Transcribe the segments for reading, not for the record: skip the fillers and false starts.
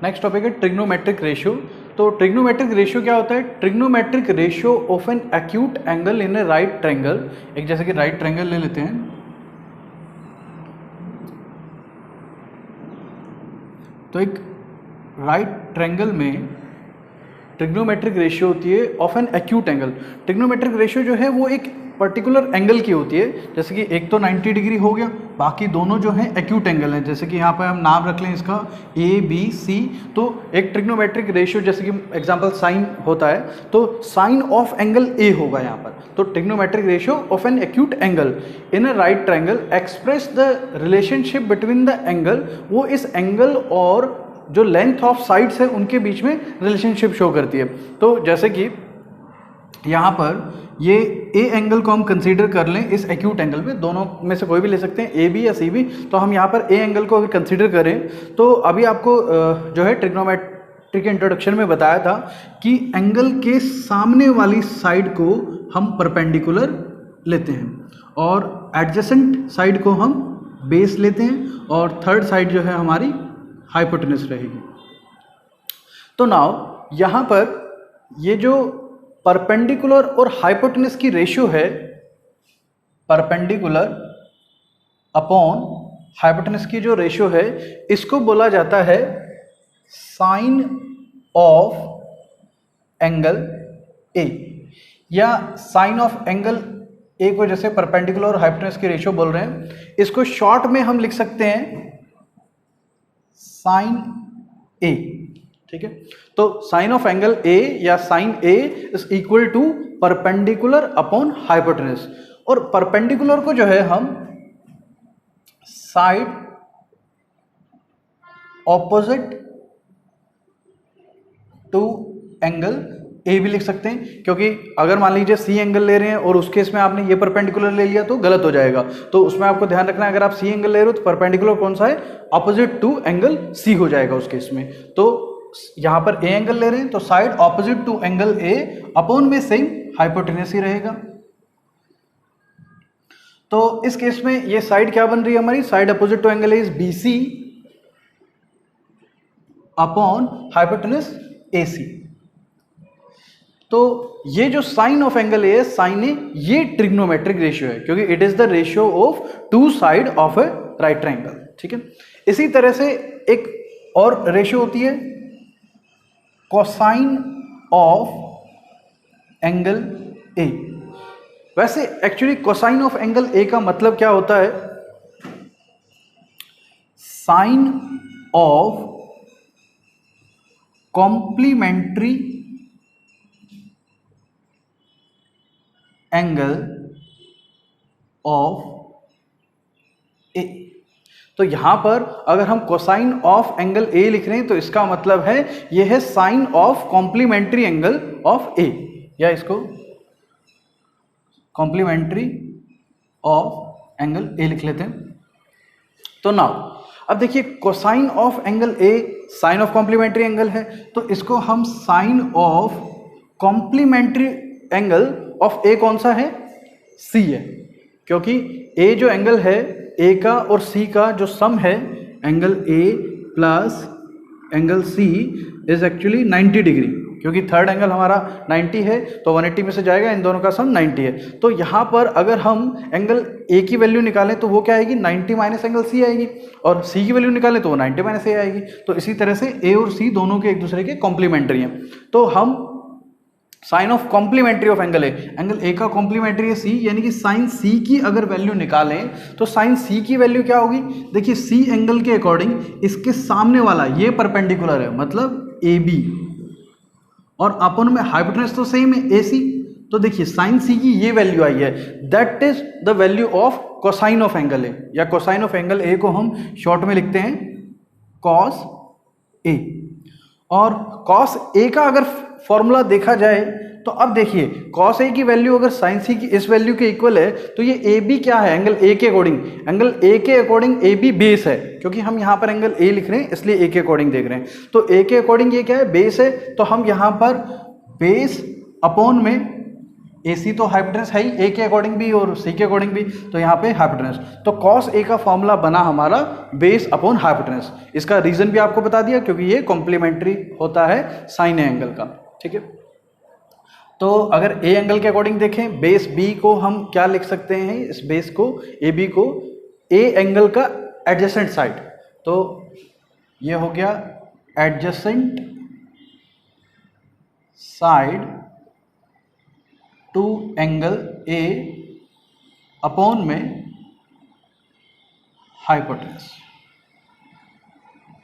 Next topic है trigonometric ratio. तो trigonometric ratio क्या होता है? Trigonometric ratio of an acute angle in A right triangle. एक जैसे कि राइट ट्रायंगल ले लेते हैं, तो एक राइट ट्रायंगल में ट्रिग्नोमेट्रिक रेशियो होती है of an acute angle. Trigonometric ratio जो है वो एक पर्टिकुलर एंगल की होती है, जैसे कि एक तो 90 डिग्री हो गया, बाकी दोनों जो हैं एक्यूट एंगल हैं। जैसे कि यहाँ पर हम नाम रख लें इसका ए बी सी। तो एक ट्रिग्नोमेट्रिक रेशियो जैसे कि एग्जांपल साइन होता है, तो साइन ऑफ एंगल ए होगा यहाँ पर। तो trigonometric ratio of an acute angle in a right triangle express the relationship between the angle, वो इस एंगल और जो लेंथ ऑफ साइड्स है उनके बीच में रिलेशनशिप शो करती है। तो जैसे कि यहाँ पर ये ए एंगल को हम कंसीडर कर लें इस एक्यूट एंगल में, दोनों में से कोई भी ले सकते हैं, ए बी या सी बी। तो हम यहाँ पर ए एंगल को अगर कंसीडर करें, तो अभी आपको जो है ट्रिग्नोमेट्री के इंट्रोडक्शन में बताया था कि एंगल के सामने वाली साइड को हम परपेंडिकुलर लेते हैं और एडजेसेंट साइड को हम बेस लेते हैं और थर्ड साइड जो है हमारी हाइपोटेनस रहेगी। तो नाउ यहाँ पर ये जो परपेंडिकुलर और हाइपोटेनस की रेशियो है, परपेंडिकुलर अपॉन हाइपोटेनस की जो रेशियो है, इसको बोला जाता है साइन ऑफ एंगल ए, या साइन ऑफ एंगल ए को जैसे परपेंडिकुलर और हाइपोटेनस की रेशियो बोल रहे हैं, इसको शॉर्ट में हम लिख सकते हैं साइन ए। ठीक है, तो साइन ऑफ एंगल ए या sine A is equal to perpendicular upon hypotenuse. और परपेंडिकुलर को जो है हम side opposite to angle A भी लिख सकते हैं, क्योंकि अगर मान लीजिए सी एंगल ले रहे हैं और उस केस में आपने ये परपेंडिकुलर ले लिया तो गलत हो जाएगा। तो उसमें आपको ध्यान रखना है, अगर आप सी एंगल ले रहे हो तो परपेंडिकुलर कौन सा है? ऑपोजिट टू एंगल सी हो जाएगा उस केस में। तो यहां पर ए एंगल ले रहे हैं तो side opposite to angle A upon में सेम हाइपोटेनस ही रहेगा। तो इस केस में ये साइड क्या बन रही है हमारी? Side opposite to angle A is B C upon hypotenuse A C. तो ये जो sine of angle A, sine A, ये ट्रिग्नोमेट्रिक रेशियो है, क्योंकि it is the ratio of two side of a right triangle. ठीक है, इसी तरह से एक और रेशियो होती है कोसाइन ऑफ एंगल ए। वैसे actually cosine of angle A का मतलब क्या होता है? Sine of complementary angle of A. तो यहां पर अगर हम कोसाइन ऑफ एंगल ए लिख रहे हैं तो इसका मतलब है यह है sine of complementary angle of A, या इसको कॉम्प्लीमेंट्री ऑफ एंगल ए लिख लेते हैं। तो नाउ अब देखिए, cosine of angle A sine of complementary angle है, तो इसको हम sine of complementary angle of A कौन सा है? सी है, क्योंकि ए जो एंगल है, ए का और सी का जो सम है, angle A plus angle C is actually 90 degree, क्योंकि थर्ड एंगल हमारा 90 है तो 180 में से जाएगा, इन दोनों का सम 90 है। तो यहाँ पर अगर हम एंगल ए की वैल्यू निकालें तो वो क्या आएगी? 90 माइनस एंगल सी आएगी, और सी की वैल्यू निकालें तो वो 90 माइनस ए आएगी। तो इसी तरह से ए और सी दोनों के एक दूसरे के कॉम्प्लीमेंट्री हैं। तो हम sine of complementary of angle A, angle A का कॉम्प्लीमेंट्री है सी, यानी कि साइन सी की अगर वैल्यू निकालें तो साइन सी की वैल्यू क्या होगी? देखिए, सी एंगल के अकॉर्डिंग इसके सामने वाला ये परपेंडिकुलर है, मतलब ए बी, और अपन में हाइपोटेनस तो सेम है ए सी। तो देखिए साइन सी की ये वैल्यू आई है, that is the value of cosine of angle A, या कोसाइन ऑफ एंगल ए को हम शॉर्ट में लिखते हैं कॉस ए। और कॉस ए का अगर फॉर्मूला देखा जाए तो अब देखिए, कॉस ए की वैल्यू अगर साइन सी की इस वैल्यू के इक्वल है, तो ये ए बी क्या है? एंगल ए के अकॉर्डिंग, एंगल ए के अकॉर्डिंग ए बी बेस है, क्योंकि हम यहाँ पर एंगल ए लिख रहे हैं इसलिए ए के अकॉर्डिंग देख रहे हैं। तो ए के अकॉर्डिंग ये क्या है? बेस है। तो हम यहाँ पर बेस अपॉन में AC तो हाइपोटेनस है ही, A के अकॉर्डिंग भी और C के अकॉर्डिंग भी, तो यहाँ पे हाइपोटेनस। तो cos A का फॉर्मूला बना हमारा बेस अपॉन हाइपोटेनस। इसका रीजन भी आपको बता दिया, क्योंकि ये कॉम्प्लीमेंट्री होता है साइन एंगल का, ठीक है। तो अगर A एंगल के अकॉर्डिंग देखें, बेस B को हम क्या लिख सकते हैं, इस बेस को AB को A एंगल का एडजेसेंट साइड, तो ये हो गया adjacent side to angle A upon में हाइपोटेनस।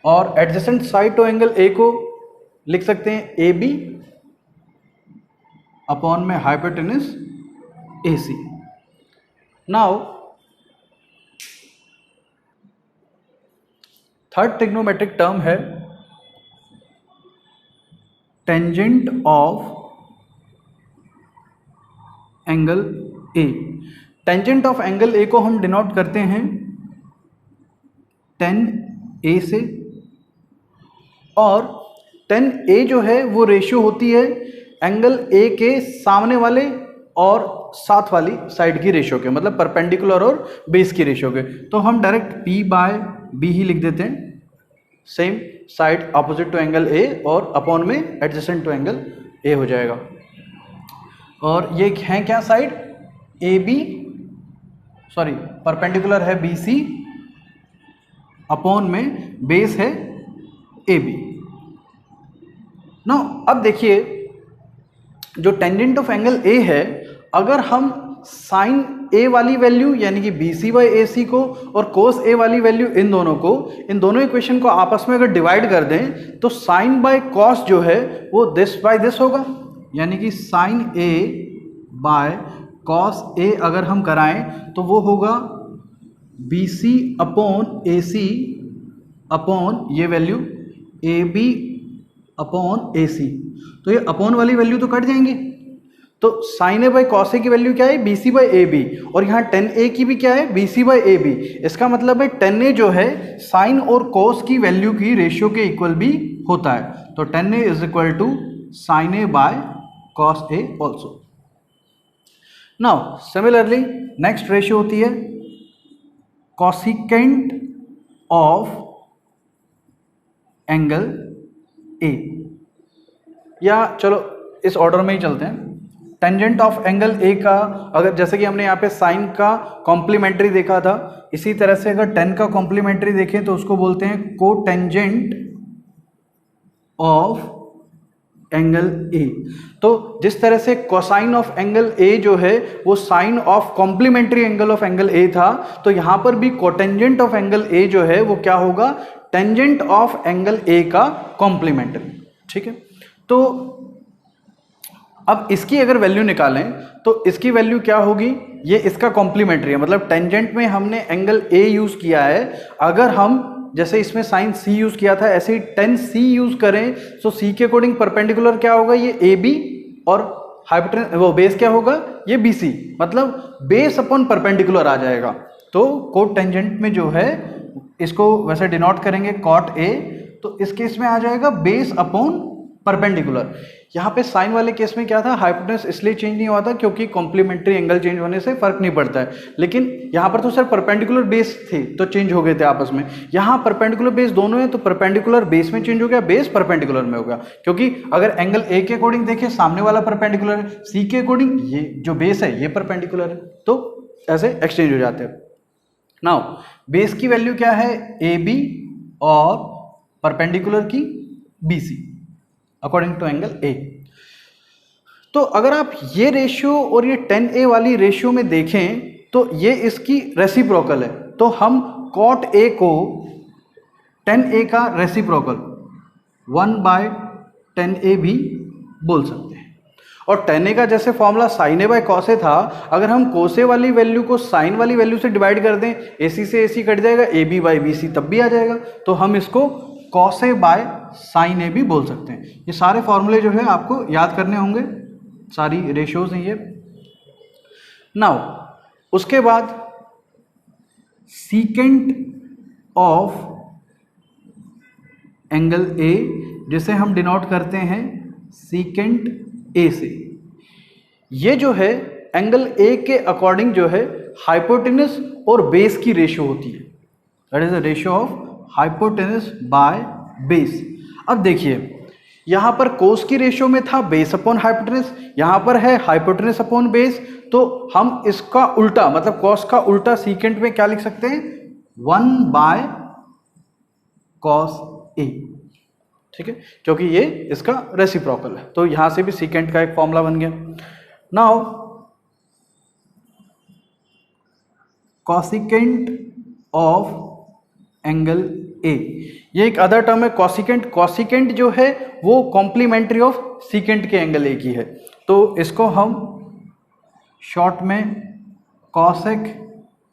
और adjacent side to angle A को लिख सकते हैं AB अपॉन में hypotenuse AC। Now third trigonometric term है tangent of angle A। Tangent of angle A को हम डिनोट करते हैं tan A से, और tan A जो है वो रेशियो होती है एंगल A के सामने वाले और साथ वाली साइड की रेशियो के, मतलब परपेंडिकुलर और बेस की रेशियो के। तो हम डायरेक्ट P बाय B ही लिख देते हैं, same side opposite to angle A और अपॉन में एडजेसेंट टू एंगल A हो जाएगा। और ये है क्या साइड, AB सॉरी परपेंडिकुलर है BC अपॉन में बेस है AB। नो अब देखिए जो टेंजेंट ऑफ एंगल A है, अगर हम साइन A वाली वैल्यू यानी कि BC बाई AC को और कोस A वाली वैल्यू इन दोनों इक्वेशन को आपस में अगर डिवाइड कर दें, तो साइन बाय कॉस जो है वो दिस बाय दिस होगा, यानी कि sine A by cos A अगर हम कराएं तो वो होगा BC अपॉन AC अपॉन ये वैल्यू AB अपॉन AC। तो ये अपॉन वाली वैल्यू तो कट जाएंगी, तो sine A by cos A की वैल्यू क्या है, BC बाई AB, और यहाँ tan A की भी क्या है, BC बाई AB। इसका मतलब है tan A जो है साइन और कॉस की वैल्यू की रेशियो के इक्वल भी होता है, तो tan A is equal to sine A by cos A also. Now similarly next ratio होती है कॉसिकेंट ऑफ एंगल A, या चलो इस ऑर्डर में ही चलते हैं। टेंजेंट ऑफ एंगल A का, अगर जैसे कि हमने यहाँ पे साइन का कॉम्प्लीमेंट्री देखा था, इसी तरह से अगर tan का कॉम्प्लीमेंट्री देखें तो उसको बोलते हैं कोटेंजेंट ऑफ एंगल A। तो जिस तरह से कोसाइन ऑफ एंगल A जो है वो sine of complementary angle of angle A था, तो यहां पर भी कोटेंजेंट ऑफ एंगल A जो है वो क्या होगा, टेंजेंट ऑफ एंगल A का कॉम्प्लीमेंट्री, ठीक है। तो अब इसकी अगर वैल्यू निकालें तो इसकी वैल्यू क्या होगी, ये इसका कॉम्प्लीमेंट्री है, मतलब टेंजेंट में हमने एंगल A यूज किया है, अगर हम जैसे इसमें साइन C यूज किया था ऐसे ही tan C यूज करें तो C के अकॉर्डिंग परपेंडिकुलर क्या होगा, ये AB, और हाइपोटेनस वो बेस क्या होगा, ये BC, मतलब बेस अपॉन परपेंडिकुलर आ जाएगा। तो कोट टेंजेंट में जो है इसको वैसे डिनोट करेंगे कॉट A, तो इस केस में आ जाएगा बेस अपॉन परपेंडिकुलर। यहाँ पे साइन वाले केस में क्या था, हाइपोटेनस इसलिए चेंज नहीं हुआ था क्योंकि कॉम्प्लीमेंट्री एंगल चेंज होने से फर्क नहीं पड़ता है, लेकिन यहाँ पर तो सर परपेंडिकुलर बेस थे तो चेंज हो गए थे आपस में। यहाँ परपेंडिकुलर बेस दोनों है तो परपेंडिकुलर बेस में चेंज हो गया, बेस परपेंडिकुलर में हो गया, क्योंकि अगर एंगल A के अकॉर्डिंग देखें सामने वाला परपेंडिकुलर है, C के अकॉर्डिंग ये जो बेस है ये परपेंडिकुलर है, तो ऐसे एक्सचेंज हो जाते हैं। नाउ बेस की वैल्यू क्या है, AB और परपेंडिकुलर की BC according to angle A। तो अगर आप ये रेशियो और ये tan A वाली रेशियो में देखें तो ये इसकी रेसिप्रोकल है, तो हम cot A को tan A का रेसिप्रोकल 1 बाय tan A भी बोल सकते हैं। और tan A का जैसे formula sin A by cos A था, अगर हम cos A वाली वैल्यू को sin वाली वैल्यू से डिवाइड कर दें, AC से AC कट जाएगा, AB बाई BC तब भी आ जाएगा, तो हम इसको cos A by sin A भी बोल सकते हैं। ये सारे फॉर्मूले जो है आपको याद करने होंगे, सारी रेशियोज हैं ये। नाउ उसके बाद सीकेंट ऑफ एंगल A, जिसे हम डिनोट करते हैं सीकेंट A से, ये जो है एंगल ए के अकॉर्डिंग जो है हाइपोटेनस और बेस की रेशियो होती है, that is the ratio of hypotenuse by base. अब देखिए यहां पर कोस की रेशियो में था बेस अपॉन हाइपोटेनस, यहां पर है हाइपोटेनस अपॉन बेस, तो हम इसका उल्टा मतलब कॉस का उल्टा सीकेंट में क्या लिख सकते हैं, 1 बाय कॉस ए, ठीक है, क्योंकि ये इसका रेसिप्रोकल है, तो यहां से भी सीकेंट का एक फॉर्मूला बन गया। नाउ कॉसिकेंट ऑफ एंगल ए, ये एक अदर टर्म है कॉसिकेंट। कॉसिकेंट जो है वो कॉम्प्लीमेंट्री ऑफ सीकेंट के एंगल ए की है, तो इसको हम शॉर्ट में कॉसेक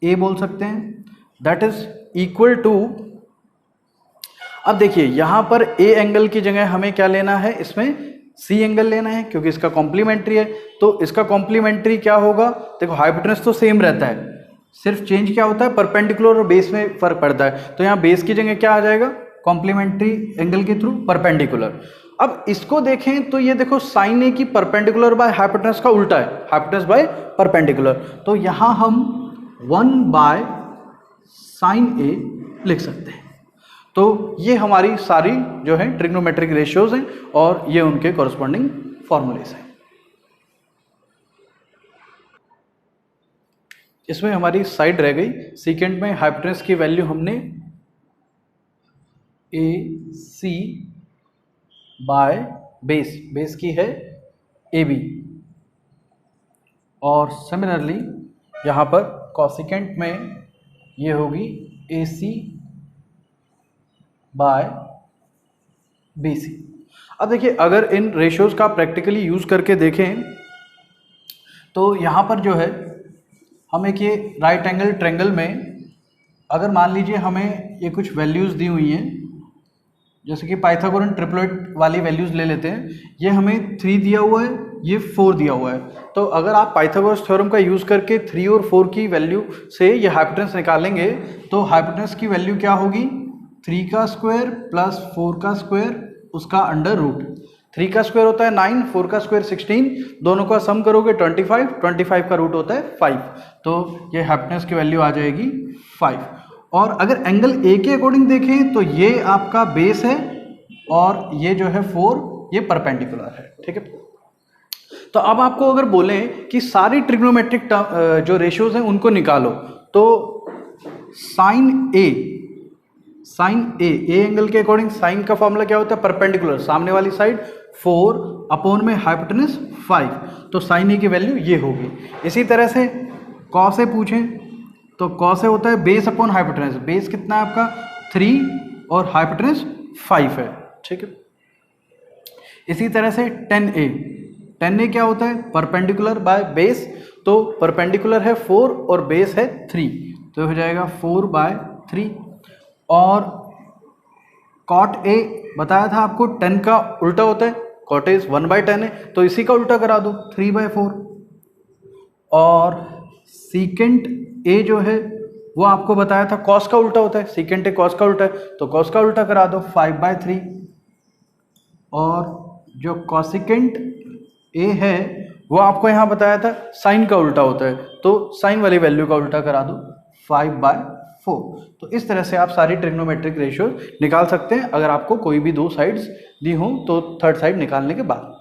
ए बोल सकते हैं, दैट इज इक्वल टू, अब देखिए यहां पर ए एंगल की जगह हमें क्या लेना है, इसमें सी एंगल लेना है क्योंकि इसका कॉम्प्लीमेंट्री है, तो इसका कॉम्प्लीमेंट्री क्या होगा, देखो हाइपोटेनस तो सेम रहता है, सिर्फ चेंज क्या होता है, परपेंडिकुलर और बेस में फर्क पड़ता है, तो यहाँ बेस की जगह क्या आ जाएगा, कॉम्प्लीमेंट्री एंगल के थ्रू परपेंडिकुलर। अब इसको देखें तो ये देखो साइन ए की परपेंडिकुलर बाय हाइपोटेनस का उल्टा है, हाइपोटेनस बाय परपेंडिकुलर, तो यहां हम 1 बाय साइन ए लिख सकते हैं। तो ये हमारी सारी जो है ट्रिग्नोमेट्रिक रेशियोज हैं और ये उनके कॉरस्पॉन्डिंग फॉर्मूलेस हैं। इसमें हमारी साइड रह गई, सीकेंट में हाइपोटेनस की वैल्यू हमने ए सी बाय बेस, बेस की है ए बी, और सिमिलरली यहाँ पर कॉसिकेंट में ये होगी ए सी बाय बी सी। अब देखिए अगर इन रेशियोज का प्रैक्टिकली यूज करके देखें तो यहाँ पर जो है हम एक ये राइट एंगल ट्रायंगल में अगर मान लीजिए हमें ये कुछ वैल्यूज़ दी हुई हैं, जैसे कि पाइथागोरन ट्रिपलेट वाली वैल्यूज़ ले लेते हैं, ये हमें 3 दिया हुआ है, ये 4 दिया हुआ है, तो अगर आप पाइथागोरस थ्योरम का यूज़ करके 3 और 4 की वैल्यू से ये हाइपोटेनस निकालेंगे तो हाइपोटेनस की वैल्यू क्या होगी, 3 का स्क्वायर प्लस 4 का स्क्वायर उसका अंडर रूट, 3 का स्क्वायर होता है 9, 4 का स्क्वायर 16, दोनों का सम करोगे 25, 25 का रूट होता है 5, तो ये हाइपोटेनस की वैल्यू आ जाएगी 5। और अगर एंगल ए के अकॉर्डिंग देखें तो ये आपका बेस है और ये जो है 4 ये परपेंडिकुलर है, ठीक है। तो अब आपको अगर बोलें कि सारी ट्रिग्नोमेट्रिक जो रेशियोज हैं उनको निकालो, तो साइन ए एंगल के अकॉर्डिंग साइन का फॉर्मूला क्या होता है, परपेंडिकुलर, सामने वाली साइड 4 अपॉन में हाइपोटेनस 5, तो साइन ए की वैल्यू ये होगी। इसी तरह से कॉस ए पूछें तो कॉस ए होता है बेस अपॉन हाइपोटेनस, बेस कितना है आपका 3 और हाइपोटेनस 5 है, ठीक है। इसी तरह से टेन ए क्या होता है, परपेंडिकुलर बाय बेस, तो परपेंडिकुलर है 4 और बेस है 3, तो हो जाएगा 4 बाय 3। और कॉट ए बताया था आपको 10 का उल्टा होता है, कॉट ए 1/10 है, तो इसी का उल्टा करा दो 3/4। और सीकेंट ए जो है वो आपको बताया था कॉस का उल्टा होता है, सीकेंट ए कॉस का उल्टा है, तो कॉस का उल्टा करा दो 5/3। और जो कॉसिकेंट ए है वो आपको यहाँ बताया था साइन का उल्टा होता है, तो साइन वाली वैल्यू का उल्टा करा दो 5/4। तो इस तरह से आप सारी ट्रिग्नोमेट्रिक रेशियो निकाल सकते हैं अगर आपको कोई भी 2 साइड्स दी हों तो थर्ड साइड निकालने के बाद।